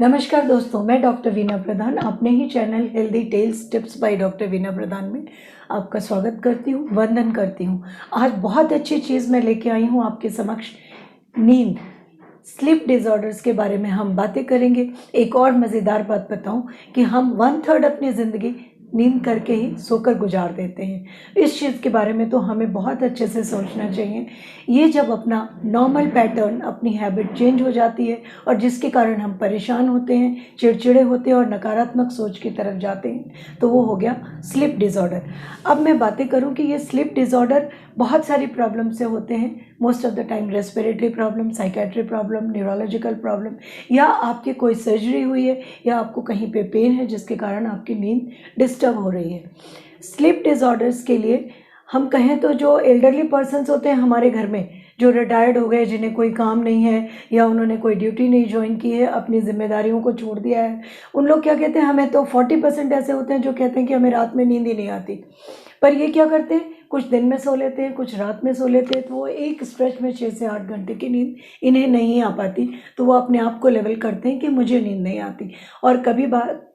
नमस्कार दोस्तों, मैं डॉक्टर वीना प्रधान अपने ही channel healthy tales tips by doctor Veena Pradhan में आपका स्वागत करती हूँ, वंदन करती हूँ। आज बहुत अच्छी चीज़ मैं लेके आई हूँ आपके समक्ष। नींद, स्लीप डिसऑर्डर्स के बारे में हम बातें करेंगे। एक और मज़ेदार बात बताऊँ कि हम 1/3 अपनी ज़िंदगी नींद करके ही सोकर गुजार देते हैं। इस चीज़ के बारे में तो हमें बहुत अच्छे से सोचना चाहिए। ये जब अपना नॉर्मल पैटर्न, अपनी हैबिट चेंज हो जाती है और जिसके कारण हम परेशान होते हैं, चिड़चिड़े होते हैं और नकारात्मक सोच की तरफ जाते हैं, तो वो हो गया स्लीप डिसऑर्डर। अब मैं बातें करूं कि ये स्लीप डिसऑर्डर बहुत सारी प्रॉब्लम से होते हैं। Most of the time respiratory problem, psychiatry problem, neurological problem, या आपकी कोई सर्जरी हुई है या आपको कहीं पे पेन है जिसके कारण आपकी नींद डिस्टर्ब हो रही है। स्लीप डिसऑर्डर्स के लिए हम कहें तो जो एल्डरली पर्सन्स होते हैं हमारे घर में, जो रिटायर्ड हो गए, जिन्हें कोई काम नहीं है या उन्होंने कोई ड्यूटी नहीं ज्वाइन की है, अपनी जिम्मेदारियों को छोड़ दिया है, उन लोग क्या कहते हैं, हमें तो 40% ऐसे होते हैं जो कहते हैं कि हमें रात में नींद ही नहीं आती। पर ये क्या करते हैं, कुछ दिन में सो लेते हैं, कुछ रात में सो लेते हैं, तो वो एक स्ट्रेच में 6 से 8 घंटे की नींद इन्हें नहीं आ पाती, तो वो अपने आप को लेवल करते हैं कि मुझे नींद नहीं आती। और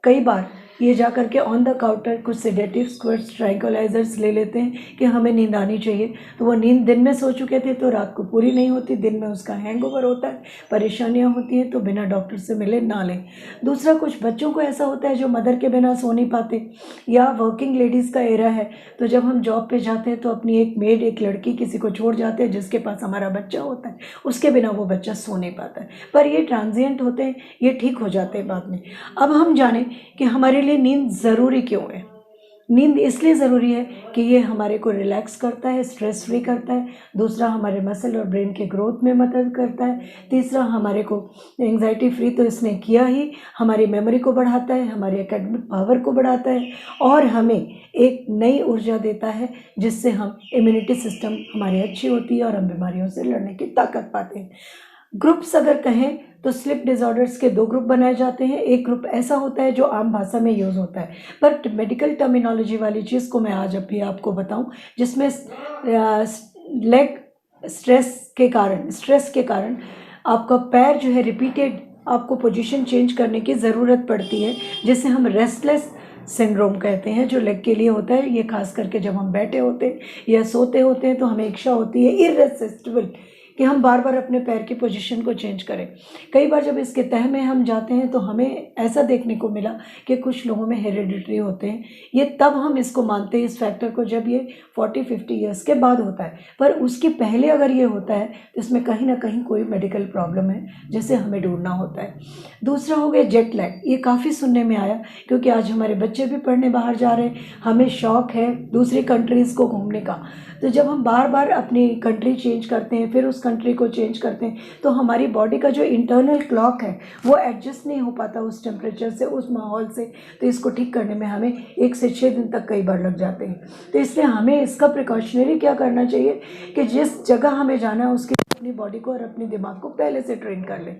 कई बार ये जा करके ऑन द काउंटर कुछ सेडेटिव्स, कुछ ट्रैंक्विलाइजर्स ले लेते हैं कि हमें नींद आनी चाहिए। तो वो नींद दिन में सो चुके थे तो रात को पूरी नहीं होती, दिन में उसका हैंगओवर होता है, परेशानियां होती हैं, तो बिना डॉक्टर से मिले ना लें। दूसरा, कुछ बच्चों को ऐसा होता है जो मदर के बिना सो नहीं पाते, या वर्किंग लेडीज़ का एरा है, तो जब हम जॉब पे जाते हैं तो अपनी एक मेड, एक लड़की किसी को छोड़ जाते हैं जिसके पास हमारा बच्चा होता है, उसके बिना वो बच्चा सो नहीं पाता है। पर ये ट्रांजिएंट होते हैं, ये ठीक हो जाते हैं बाद में। अब हम जानें कि हमारे लिए नींद ज़रूरी क्यों है। नींद इसलिए ज़रूरी है कि ये हमारे को रिलैक्स करता है, स्ट्रेस फ्री करता है। दूसरा, हमारे मसल और ब्रेन के ग्रोथ में मदद करता है। तीसरा, हमारे को एंजाइटी फ्री तो इसने किया ही, हमारी मेमोरी को बढ़ाता है, हमारी एकेडमिक पावर को बढ़ाता है और हमें एक नई ऊर्जा देता है, जिससे हम इम्यूनिटी सिस्टम हमारी अच्छी होती है और हम बीमारियों से लड़ने की ताकत पाते हैं। ग्रुप्स अगर कहें तो स्लीप डिसऑर्डर्स के 2 ग्रुप बनाए जाते हैं। एक ग्रुप ऐसा होता है जो आम भाषा में यूज़ होता है, पर मेडिकल टर्मिनोलॉजी वाली चीज़ को मैं आज अभी आपको बताऊं, जिसमें लेग स्ट्रेस के कारण आपका पैर जो है रिपीटेड आपको पोजीशन चेंज करने की ज़रूरत पड़ती है, जिसे हम रेस्टलेस सिंड्रोम कहते हैं, जो लेग के लिए होता है। ये खास करके जब हम बैठे होते हैं या सोते होते हैं तो हमें इच्छा होती है इररेसिस्टिबल कि हम बार बार अपने पैर की पोजीशन को चेंज करें। कई बार जब इसके तह में हम जाते हैं तो हमें ऐसा देखने को मिला कि कुछ लोगों में हेरिडिटरी होते हैं। ये तब हम इसको मानते हैं, इस फैक्टर को, जब ये 40-50 ईयर्स के बाद होता है। पर उसके पहले अगर ये होता है तो इसमें कहीं ना कहीं कोई मेडिकल प्रॉब्लम है जिसे हमें ढूंढना होता है। दूसरा हो गया जेट लैग। ये काफ़ी सुनने में आया क्योंकि आज हमारे बच्चे भी पढ़ने बाहर जा रहे हैं, हमें शौक़ है दूसरी कंट्रीज़ को घूमने का। तो जब हम बार बार अपनी कंट्री चेंज करते हैं, फिर उस कंट्री को चेंज करते हैं, तो हमारी बॉडी का जो इंटरनल क्लॉक है वो एडजस्ट नहीं हो पाता उस टेम्परेचर से, उस माहौल से। तो इसको ठीक करने में हमें 1 से 6 दिन तक कई बार लग जाते हैं। तो इसलिए हमें इसका प्रिकॉशनरी क्या करना चाहिए कि जिस जगह हमें जाना है उसकी अपनी बॉडी को और अपने दिमाग को पहले से ट्रेन कर लें।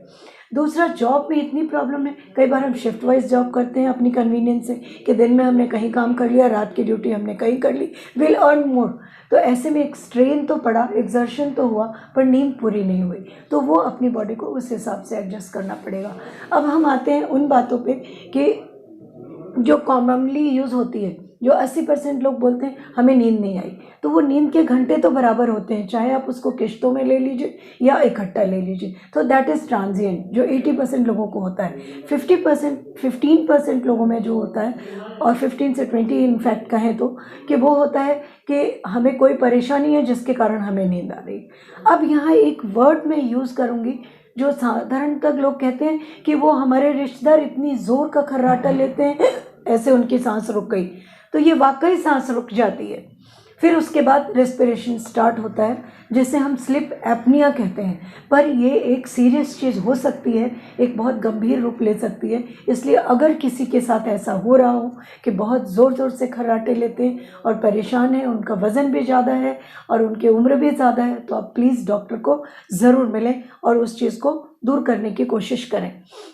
दूसरा, जॉब में इतनी प्रॉब्लम है, कई बार हम शिफ्ट वाइज जॉब करते हैं अपनी कन्वीनियंस से, कि दिन में हमने कहीं काम कर लिया, रात की ड्यूटी हमने कहीं कर ली, विल अर्न मोर। तो ऐसे में एक स्ट्रेन तो पड़ा, एक्सर्शन तो हुआ, पर नींद पूरी नहीं हुई, तो वो अपनी बॉडी को उस हिसाब से एडजस्ट करना पड़ेगा। अब हम आते हैं उन बातों पे कि जो कॉमनली यूज़ होती है, जो 80% लोग बोलते हैं हमें नींद नहीं आई, तो वो नींद के घंटे तो बराबर होते हैं, चाहे आप उसको किश्तों में ले लीजिए या इकट्ठा ले लीजिए, तो दैट इज़ ट्रांजिएंट, जो 80% लोगों को होता है। 15% लोगों में जो होता है, और 15 से 20 इनफैक्ट कहें तो, कि वो होता है कि हमें कोई परेशानी है जिसके कारण हमें नींद आ रही। अब यहाँ एक वर्ड मैं यूज़ करूँगी जो साधारणतः लोग कहते हैं कि वो हमारे रिश्तेदार इतनी ज़ोर का खर्राटा लेते हैं ऐसे उनकी सांस रुक गई, तो ये वाकई सांस रुक जाती है। फिर उसके बाद रेस्पिरेशन स्टार्ट होता है, जिसे हम स्लीप एपनिया कहते हैं। पर ये एक सीरियस चीज़ हो सकती है, एक बहुत गंभीर रूप ले सकती है। इसलिए अगर किसी के साथ ऐसा हो रहा हो कि बहुत ज़ोर ज़ोर से खर्राटे लेते हैं और परेशान है, उनका वज़न भी ज़्यादा है और उनकी उम्र भी ज़्यादा है, तो आप प्लीज़ डॉक्टर को ज़रूर मिलें और उस चीज़ को दूर करने की कोशिश करें।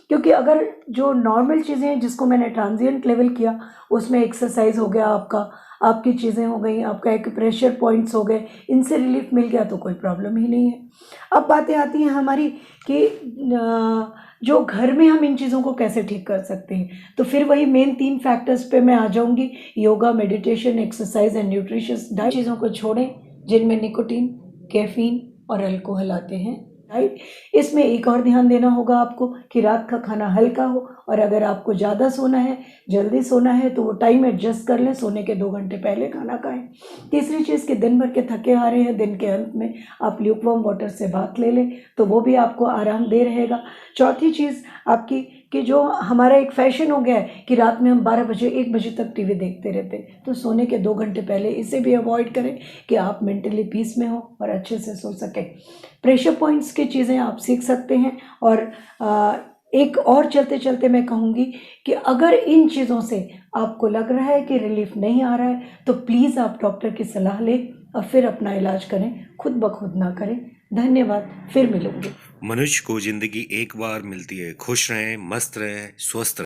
क्योंकि अगर जो नॉर्मल चीज़ें हैं जिसको मैंने ट्रांजिएंट लेवल किया, उसमें एक्सरसाइज हो गया, आपकी चीज़ें हो गई, आपका एक प्रेशर पॉइंट्स हो गए, इनसे रिलीफ मिल गया तो कोई प्रॉब्लम ही नहीं है। अब बातें आती हैं हमारी कि जो घर में हम इन चीज़ों को कैसे ठीक कर सकते हैं। तो फिर वही मेन 3 फैक्टर्स पे मैं आ जाऊँगी, yoga, meditation, exercise and nutritious diet. चीज़ों को छोड़ें जिनमें निकोटीन, कैफ़ीन और अल्कोहल आते हैं, राइट। इसमें एक और ध्यान देना होगा आपको कि रात का खाना हल्का हो, और अगर आपको ज़्यादा सोना है, जल्दी सोना है, तो वो टाइम एडजस्ट कर लें, सोने के 2 घंटे पहले खाना खाएं। तीसरी चीज़ कि दिन भर के थके हारे हैं, दिन के अंत में आप ल्यूकवार्म वाटर से बाथ ले लें, तो वो भी आपको आरामदेह रहेगा। चौथी चीज़ आपकी कि जो हमारा एक फैशन हो गया है कि रात में हम 12 बजे 1 बजे तक टीवी देखते रहते हैं, तो सोने के 2 घंटे पहले इसे भी अवॉइड करें कि आप मेंटली पीस में हो और अच्छे से सो सकें। प्रेशर पॉइंट्स की चीज़ें आप सीख सकते हैं। और एक और चलते चलते मैं कहूँगी कि अगर इन चीज़ों से आपको लग रहा है कि रिलीफ नहीं आ रहा है, तो प्लीज़ आप डॉक्टर की सलाह लें और फिर अपना इलाज करें, खुद ब खुद ना करें। धन्यवाद, फिर मिलूंगी। मनुष्य को जिंदगी एक बार मिलती है। खुश रहें, मस्त रहें, स्वस्थ रहें।